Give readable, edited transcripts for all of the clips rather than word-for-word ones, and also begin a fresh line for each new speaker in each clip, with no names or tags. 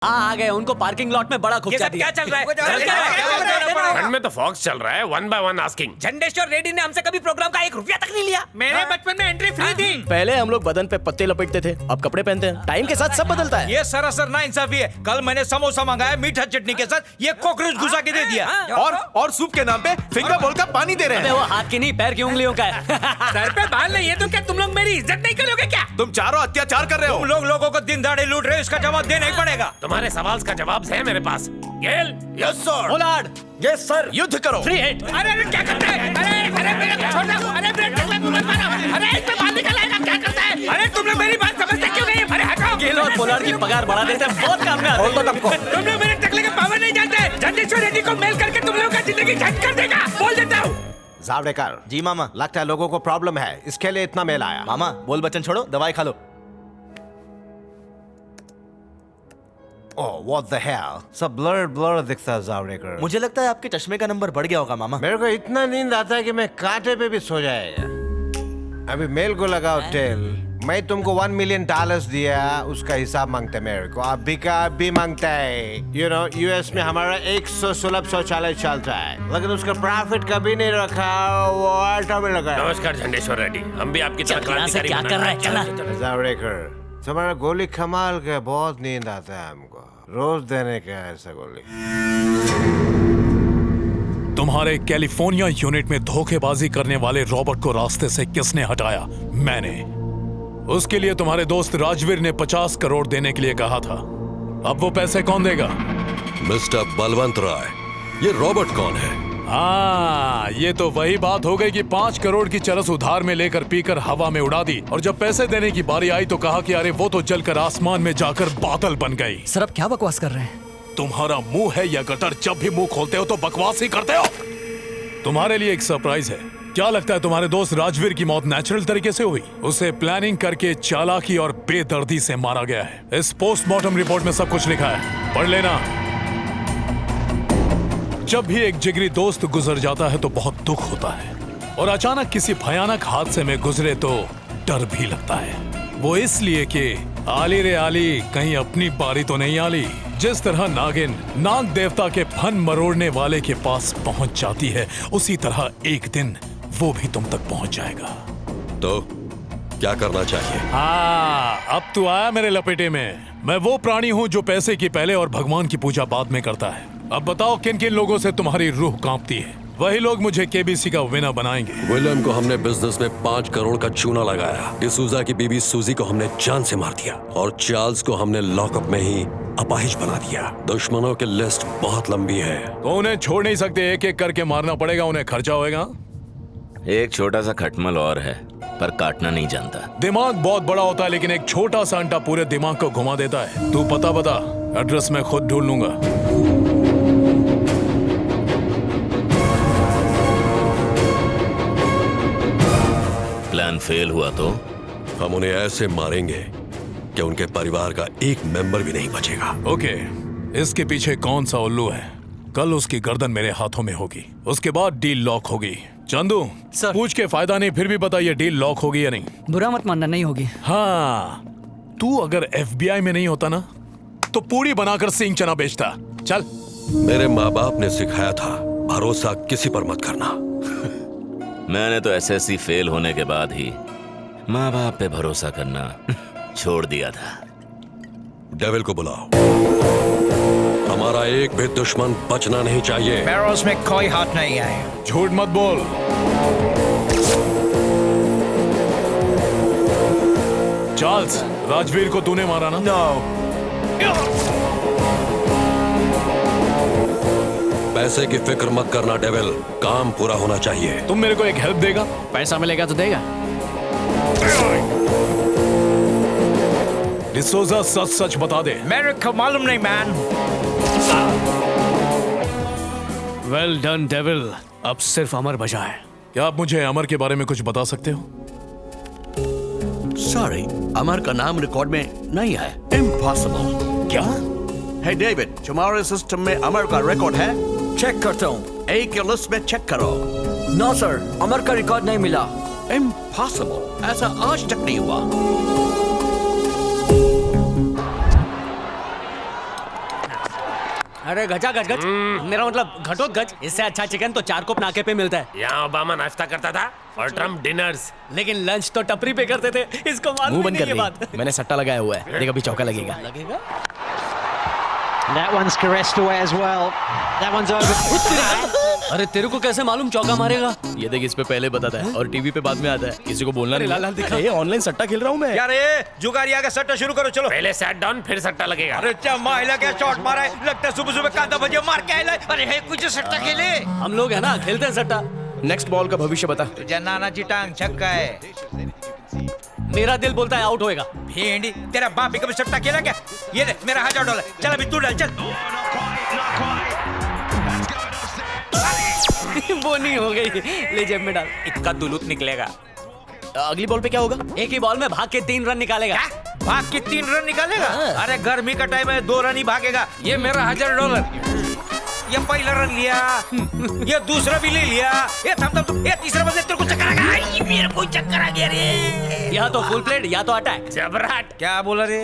आ गए, उनको parking lot में बड़ा खुफिया दिया।
क्या चल रहा है?
ठंड में तो फॉक्स चल रहा है, 1 by 1 आस्किंग।
झंडेश्वर रेड्डी ने हमसे कभी प्रोग्राम का 1 रुपया तक नहीं लिया। मेरे बचपन में एंट्री फ्री थी।
पहले हम लोग बदन पे पत्ते लपेटते थे, अब कपड़े पहनते हैं। टाइम के साथ सब बदलता है।
ये सरासर नाइंसाफी है। कल मैंने समोसा मंगाया मीठा चटनी के साथ, ये कॉकरोच घुसा के दे दिया।
और सूप के नाम पे फिंगर बोल का पानी दे रहे
अबे
हैं।
वो हाथ की नहीं, पैर की उंगलियों का है।
सर पे बाल नहीं है तो क्या तुम लोग मेरी इज्जत नहीं करोगे क्या?
तुम चारों अत्याचार कर रहे हो।
तुम लोगों को दिन दाड़े लूट रहे हो, इसका जवाब देना ही पड़ेगा।
तुम्हारे सवाल का जवाब है मेरे पास। Gayle,
yes sir.
Pollard,
yes sir. युद्ध करो।
Free hit.
अरे क्या करता है? अरे मेरे को छोड़ दो। अरे ब्रेक टकला मत मारो। अरे इस पे बाल निकल आएगा, क्या करता है? अरे तुम लोग मेरी बात समझते क्यों नहीं? अरे हटाओ।
गेल और पोलार्ड की पगार बढ़ा देते हैं, बहुत काम में आते हैं।
तुम लोग मेरे टकले के पावर नहीं जानते। झंडेश्वर रेड्डी को मेल करके तुम लोगों का जिंदगी झंड कर देगा, बोल देता हूँ।
जावड़ेकर
जी मामा।
लगता है लोगों को प्रॉब्लम है, इसके लिए इतना मेल आया।
मामा बोल बच्चन छोड़ो, दवाई खा लो।
ओह व्हाट द हेल, सब ब्लर ब्लर दिखता है जावड़ेकर।
मुझे लगता है आपके चश्मे का नंबर बढ़ गया होगा मामा।
मेरे को इतना नींद आता है कि मैं कांटे पे भी सो जाएगा। अभी मेल को लगाओ टेल। मैं तुमको $1 million दिया, उसका हिसाब मांगते मेरे को। अभी का अभी मांगता है। यू नो यूएस में हमारा 100 सुलभ शौचालय चलता है, लेकिन उसका प्रॉफिट कभी नहीं रखा, वो आटा में लगा।
नमस्कार झंडेश्वर रेड्डी, हम भी आपकी तरह
यहाँ से क्या कर रहा है? चला।
जावड़ेकर तुम्हारा गोली कमाल का, बहुत नींद आता है हमको। रोज देने का ऐसा गोली।
तुम्हारे कैलिफोर्निया यूनिट में धोखेबाजी करने वाले रॉबर्ट को रास्ते से किसने हटाया? मैंने। उसके लिए तुम्हारे दोस्त राजवीर ने 50 करोड़ देने के लिए कहा था। अब वो पैसे कौन देगा?
मिस्टर बलवंत राय, ये रॉबर्ट कौन है?
हाँ, ये तो वही बात हो गई कि 5 करोड़ की चरस उधार में लेकर पीकर हवा में उड़ा दी, और जब पैसे देने की बारी आई तो कहा कि अरे वो तो जलकर आसमान में जाकर बादल बन गई।
सर अब क्या बकवास कर रहे हैं?
तुम्हारा मुंह है या गटर, जब भी मुंह खोलते हो तो बकवास ही करते हो। तुम्हारे लिए एक सरप्राइज है। क्या लगता है तुम्हारे दोस्त राजवीर की मौत नेचुरल तरीके से हुई? उसे प्लानिंग करके चालाकी और बेदर्दी से मारा गया है। इस पोस्टमार्टम रिपोर्ट में सब कुछ लिखा है, पढ़ लेना। जब भी एक जिगरी दोस्त गुजर जाता है तो बहुत दुख होता है, और अचानक किसी भयानक हादसे में गुजरे तो डर भी लगता है। वो इसलिए कि आली रे आली, कहीं अपनी बारी तो नहीं आली। जिस तरह नागिन नाग देवता के फन मरोड़ने वाले के पास पहुंच जाती है, उसी तरह एक दिन वो भी तुम तक पहुंच जाएगा।
तो क्या करना चाहिए?
हाँ, अब तू आया मेरे लपेटे में। मैं वो प्राणी हूँ जो पैसे की पहले और भगवान की पूजा बाद में करता है। अब बताओ किन किन लोगों से तुम्हारी रूह कांपती है? वही लोग मुझे केबीसी का विनर बनाएंगे।
विलियम को हमने बिजनेस में 5 करोड़ का चूना लगाया। डिसूजा की बीबी सूजी को हमने जान से मार दिया, और चार्ल्स को हमने लॉकअप में ही अपाहिज बना दिया। दुश्मनों की लिस्ट बहुत लंबी है,
तो उन्हें छोड़ नहीं सकते, एक एक करके मारना पड़ेगा, उन्हें खर्चा होएगा।
एक छोटा सा खटमल और है, पर काटना नहीं जानता।
दिमाग बहुत बड़ा होता है, लेकिन एक छोटा सा अंटा पूरे दिमाग को घुमा देता है। तू पता बता, एड्रेस मैं खुद ढूंढ लूंगा।
प्लान फेल हुआ तो
हम उन्हें ऐसे मारेंगे कि उनके परिवार का एक मेंबर भी नहीं बचेगा।
ओके, इसके पीछे कौन सा उल्लू है? कल उसकी गर्दन मेरे हाथों में होगी, उसके बाद डील लॉक होगी। चंदू
सर।
पूछ के फायदा नहीं, फिर भी बता ये डील लॉक होगी या नहीं?
बुरा मत मानना, नहीं होगी।
हाँ, तू अगर FBI में नहीं होता ना तो पूरी बनाकर सिंह चना बेचता। चल।
मेरे माँ बाप ने सिखाया था, भरोसा किसी पर मत करना।
मैंने तो SSC फेल होने के बाद ही माँ बाप पे भरोसा करना छोड़ दिया था।
डेविल को बुलाओ, हमारा एक भी दुश्मन बचना नहीं चाहिए।
बैरोस में कोई हाथ नहीं आए।
झूठ मत बोल। चार्ल्स, राजवीर को तूने मारा ना?
नो।
पैसे की फिक्र मत करना डेविल, काम पूरा होना चाहिए।
तुम मेरे को एक हेल्प देगा?
पैसा मिलेगा तो देगा।
डिसोजा सच सच बता दे।
मेरे को मालूम नहीं मैन।
वेल डन डेविल, अब सिर्फ अमर बचा है। क्या आप मुझे अमर के बारे में कुछ बता सकते हो?
सॉरी, अमर का नाम रिकॉर्ड में नहीं है। इम्पॉसिबल।
क्या?
हे डेविड, तुम्हारे सिस्टम में अमर का रिकॉर्ड है?
चेक करता हूँ।
एक के लिस्ट में चेक करो।
नो सर, अमर का रिकॉर्ड नहीं मिला।
इम्पॉसिबल, ऐसा आज तक नहीं हुआ।
अरे गजा गज गज मेरा मतलब घटोत्कच। इससे अच्छा चिकन तो चार कोप नाके पे मिलता है।
यहाँ ओबामा नाश्ता करता था और ट्रम्प डिनर्स।
लेकिन लंच तो टपरी पे करते थे। इसको
मुंह
मालूम
बंद
नहीं
कर
ये
दे।
बात।
मैंने सट्टा लगाया हुआ है, देख अभी चौका लगेगा।
लगेगा?
That one's caressed away as well. That one's over.
अरे तेरे को कैसे मालूम चौका मारेगा?
ये देख इस पे पहले बताता है और टीवी पे बाद में आता है, किसी को बोलना नहीं।
लाल लाल दिखा।
ये ऑनलाइन सट्टा खेल रहा हूँ मैं।
यार ये जुगारी आगे सट्टा शुरू करो चलो।
पहले सेट डाउन फिर सट्टा लगेगा।
अरे क्या माइला क्या शॉट मारा है, लगता है सुबह सुबह कांदा भजिया मार के आया। अरे है कुछ सट्टा खेले।
हम लोग है ना खेलते हैं सट्टा।
नेक्स्ट बॉल का भविष्य बता।
तुझे नाना जी टांग छक्का है।
मेरा दिल बोलता है आउट होएगा।
भेंडी तेरा बाप भी कभी सट्टा खेला क्या? ये ले मेरा $1000। चल अभी तू डाल चल।
वो नहीं हो गई, ले जेब में डाल।
इक्का दुलूत निकलेगा।
अगली बॉल पे क्या होगा?
एक ही बॉल में भाग के 3 रन निकालेगा।
भाग के 3 रन निकालेगा? अरे गर्मी का टाइम है, 2 रन ही भागेगा। ये मेरा $1000। ये पहला रन लिया, ये दूसरा भी ले लिया। ये थम ये तीसरा बल्ले तेरे को चक्कर आ गया। आई, मेरे को चक्कर आ गया रे।
या तो फुल प्लेट या तो अटैक।
जबराट।
क्या बोला रे?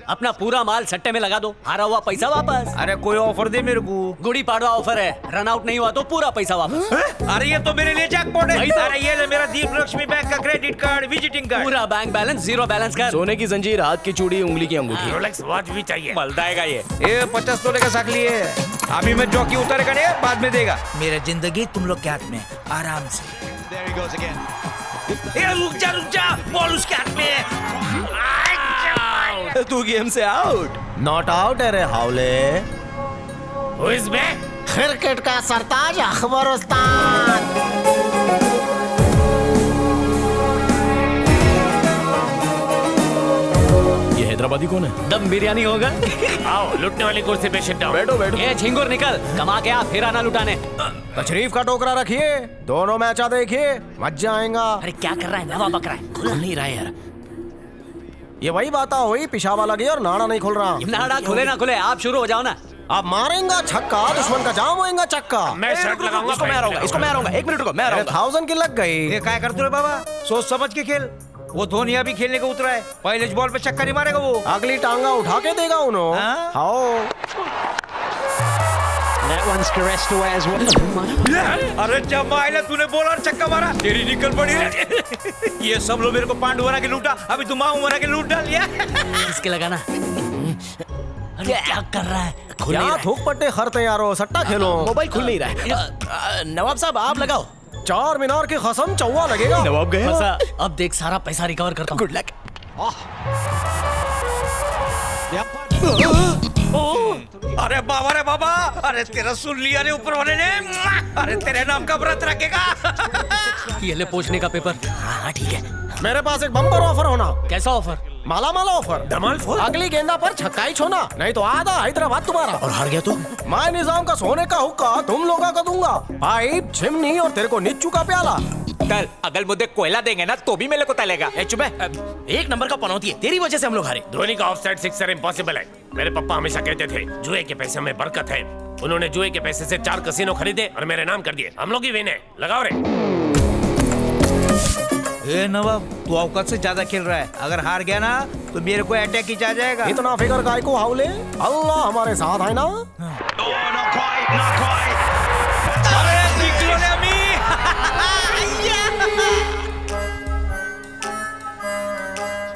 अपना पूरा माल सट्टे में लगा दो, हारा हुआ पैसा वापस।
अरे कोई ऑफर दे मेरे को।
गुड़ी पाड़वा ऑफर है, रन आउट नहीं हुआ तो पूरा पैसा वापस।
अरे ये तो मेरे लिए जैकपॉट है।
वही तो।
अरे ये ले मेरा दीप लक्ष्मी बैंक का क्रेडिट कार्ड, विजिटिंग कार्ड।
पूरा बैंक बैलेंस जीरो बैलेंस कर।
सोने की जंजीर, हाथ की चूड़ी, उंगली की अंगूठी।
रोलेक्स वॉच भी चाहिए।
मलदाएगा ये 50 तोले का साकली है। अभी मैं जॉकी उतारेगा नहीं, बाद में देगा। मेरा जिंदगी तुम लोग के हाथ में, आराम से। रुक जा बॉल उसके हाथ में है।
तू गेम से आउट।
नॉट आउट है रे हावले।
Who is back?
क्रिकेट का सरताज अखबर उस्ताद।
ये हैदराबादी कौन है?
दम बिरयानी होगा।
आओ लुटने वाली कुर्सी पे सिट डाउन।
बैठो बैठो।
ये झिंगुर निकल, कमा के आ फिर आना लुटाने।
तशरीफ का टोकरा रखिए, दोनों मैचा देखिए, मजा आएगा।
अरे क्या कर रहा है, नवा बक रहा है।
खुल नहीं रहा है यार।
ये वही बात हुई, पिशाबा लगी और नाड़ा नहीं खुल रहा।
नाड़ा खुले ना खुले, आप शुरू हो जाओ ना।
अब मारेंगा छक्का, दुश्मन का जाम होएगा चक्का।
मैं शर्ट लगाऊंगा।
इसको मैं हराऊंगा, इसको मैं हराऊंगा। 1 मिनट रुको, मैं
अरे
हराऊंगा।
1000 की लग गई।
ये क्या करते रे बाबा, सोच समझ के खेल। वो धोनिया भी खेलने को उतरा है, पहले बॉल पे चक्का नहीं मारेगा वो।
अगली टांगा उठा के देगा उन्होंने।
हाँ?
हाँ।
That one's caressed away as well.
अरे जब माइला तूने बोला और चक्का मारा, तेरी निकल पड़ी रे। ये सब लोग मेरे को पांडु बना के लूटा, अभी तुम माऊ बना के लूट डाल लिया।
किसके लगाना? अरे क्या कर रहा है?
क्या थूक पट्टे खरते यारो, सट्टा खेलो।
मोबाइल खुल नहीं रहा है। नवाब साहब आप लगाओ।
4 मीनार की कसम चौवा लगेगा।
नवाब गए।
फंसा। अब देख सारा पैसा रिकवर करता हूँ।
Good luck.
अरे बाबा रे बाबा, अरे तेरा सुन लिया रे ऊपर वाले ने। अरे तेरे नाम का व्रत रखेगा।
ये ले पूछने का पेपर। हाँ ठीक है।
मेरे पास एक बम्पर ऑफर होना।
कैसा ऑफर?
माला माला ऑफर।
धमाल फोर।
अगली गेंदा पर छक्का ही छोना, नहीं तो आधा हैदराबाद तुम्हारा।
और हार गया तो?
मैं निजाम का सोने का हुक्का तुम लोगों का दूंगा। पाइप, चिमनी और तेरे को निच्चू का प्याला।
तल अगल मुद्दे कोयला देंगे ना तो भी मेरे को तलेगा।
चुप है। 1 नंबर का पनौती है, तेरी वजह से हम लोग हारे।
धोनी का ऑफसाइड सिक्सर इम्पॉसिबल है। मेरे पापा हमेशा कहते थे जुए के पैसे में बरकत है। उन्होंने जुए के पैसे से 4 कसिनो खरीदे और मेरे नाम कर दिए। हम लोग ही विन है। लगाओ रे।
ए नवाब, तू औकात से ज्यादा खेल रहा है। अगर हार गया ना तो मेरे को अटैक ही आ जाएगा।
इतना फिकर काय को हावले, अल्लाह हमारे साथ है ना।
अरे निकलो ने अम्मी।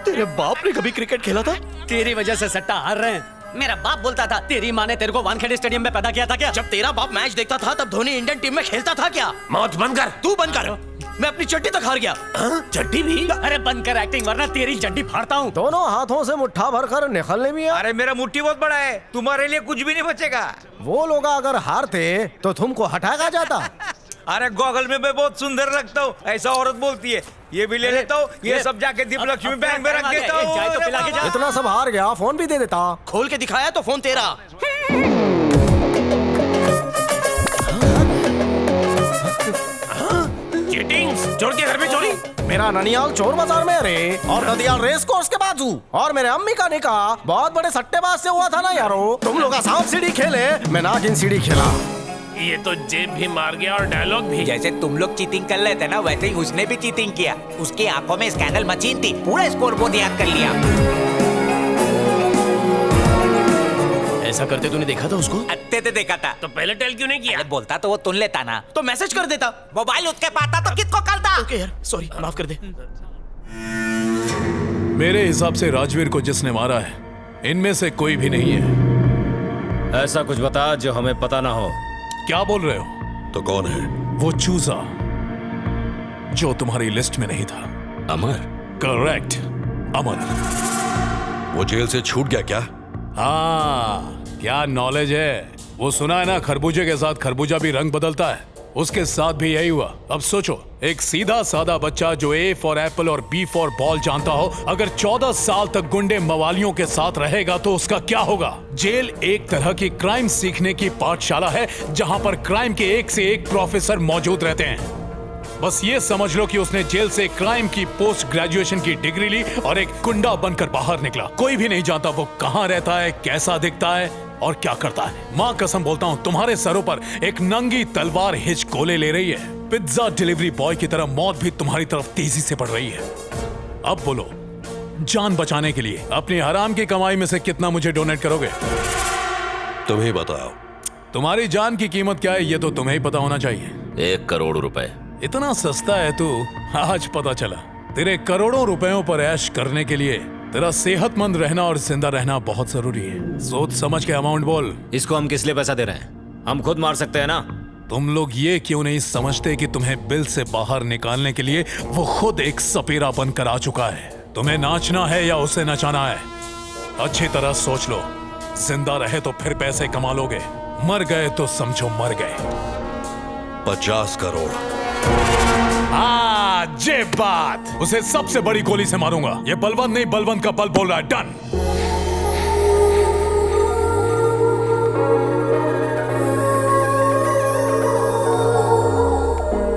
तेरे बाप ने कभी क्रिकेट खेला था?
तेरी वजह से सट्टा हार रहे हैं। मेरा बाप बोलता था तेरी माँ ने तेरे को वानखेड़े स्टेडियम में पैदा किया था क्या?
जब तेरा बाप मैच देखता था तब धोनी इंडियन टीम में खेलता था क्या?
मौत बंद कर।
तू बंद कर। मैं अपनी चड्डी तक हार गया।
चड्डी भी?
अरे बंद कर एक्टिंग वरना तेरी चड्डी फाड़ता हूँ।
दोनों हाथों से मुट्ठा भर कर निकलने भी है।
अरे मेरा मुट्ठी बहुत बड़ा है, तुम्हारे लिए कुछ भी नहीं बचेगा।
वो लोग अगर हारते तो तुमको हटाया जाता।
अरे गॉगल में मैं बहुत सुंदर लगता हूँ, ऐसा औरत बोलती है। ये भी ले लेता हूँ, ये सब जाके दीप लक्ष्मी बैंक में रख देता हूँ।
जाए तो पिला के जा।
इतना सब हार गया, फोन भी दे देता।
खोल के दिखाया तो फोन तेरा।
चीटिंग, चोर के घर में चोरी।
मेरा ननियाल चोर बाजार में रे, और ददियाल रेस कोर्स के बाजू, और मेरे अम्मी का निकाह बहुत बड़े सट्टेबाज से हुआ था ना यारो। तुम लोग सांप सीढ़ी खेले, मैं नागिन सीढ़ी खेला।
ये तो जेब भी मार गया और डायलॉग भी।
जैसे तुम लोग चीटिंग कर लेते ना, वैसे ही उसने भी चीटिंग किया। उसकी आंखों में स्कैंडल मशीन थी, पूरा स्कोर बोर्ड याद कर लिया।
ऐसा करते तूने देखा था उसको?
अत्ते ते देखा था।
तो पहले टेल क्यों नहीं किया?
अरे बोलता तो वो तुन लेता ना।
तो मैसेज कर देता।
मोबाइल उसके पाता तो किसको करता?
ओके यार, सॉरी, माफ कर दे।
मेरे हिसाब से राजवीर को जिसने मारा है इनमें से कोई भी नहीं है।
ऐसा कुछ बता जो हमें पता ना हो।
क्या बोल रहे हो?
तो कौन है?
वो चूजा जो तुम्हारी लिस्ट में नहीं था।
अमर?
करेक्ट, अमर।
वो जेल से छूट गया क्या?
हाँ, क्या नॉलेज है। वो सुना है ना, खरबूजे के साथ खरबूजा भी रंग बदलता है। उसके साथ भी यही हुआ। अब सोचो, एक सीधा साधा बच्चा जो ए फॉर एप्पल और बी फॉर बॉल जानता हो, अगर 14 साल तक गुंडे मवालियों के साथ रहेगा तो उसका क्या होगा? जेल एक तरह की क्राइम सीखने की पाठशाला है जहां पर क्राइम के एक से एक प्रोफेसर मौजूद रहते हैं। बस ये समझ लो कि उसने जेल से क्राइम की पोस्ट ग्रेजुएशन की डिग्री ली और एक गुंडा बनकर बाहर निकला। कोई भी नहीं जानता वो कहां रहता है, कैसा दिखता है और क्या करता है। मां कसम बोलता हूं, तुम्हारे सरों पर एक नंगी तलवार हिचकोले ले रही है। पिज्जा डिलीवरी बॉय की तरह मौत भी तुम्हारी तरफ तेजी से बढ़ रही है। अब बोलो, जान बचाने के लिए अपनी हराम की कमाई में से कितना मुझे डोनेट करोगे?
तुम ही बताओ।
तुम्हारी जान की कीमत क्या है ये तो तुम्हें ही पता होना चाहिए।
1 करोड़ रुपए।
इतना सस्ता है तू, आज पता चला। तेरे करोड़ों रुपयों पर ऐश करने के लिए तेरा सेहतमंद रहना और जिंदा रहना बहुत जरूरी है। सोच समझ के अमाउंट बोल।
इसको हम किस लिए पैसा दे रहे हैं? हम खुद मार सकते हैं ना।
तुम लोग ये क्यों नहीं समझते कि तुम्हें बिल से बाहर निकालने के लिए वो खुद एक सपेरा बनकर आ चुका है। तुम्हें नाचना है या उसे नचाना है? अच्छी तरह सोच लो। जिंदा रहे तो फिर पैसे कमा लोगे, मर गए तो समझो मर गए।
50 करोड़।
जे बात, उसे सबसे बड़ी गोली से मारूंगा। ये बलवंत नहीं, बलवंत का बल बोल रहा है। डन।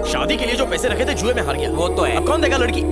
शादी के लिए जो पैसे रखे थे जुए में हार गया।
वो तो है।
अब कौन देगा लड़की?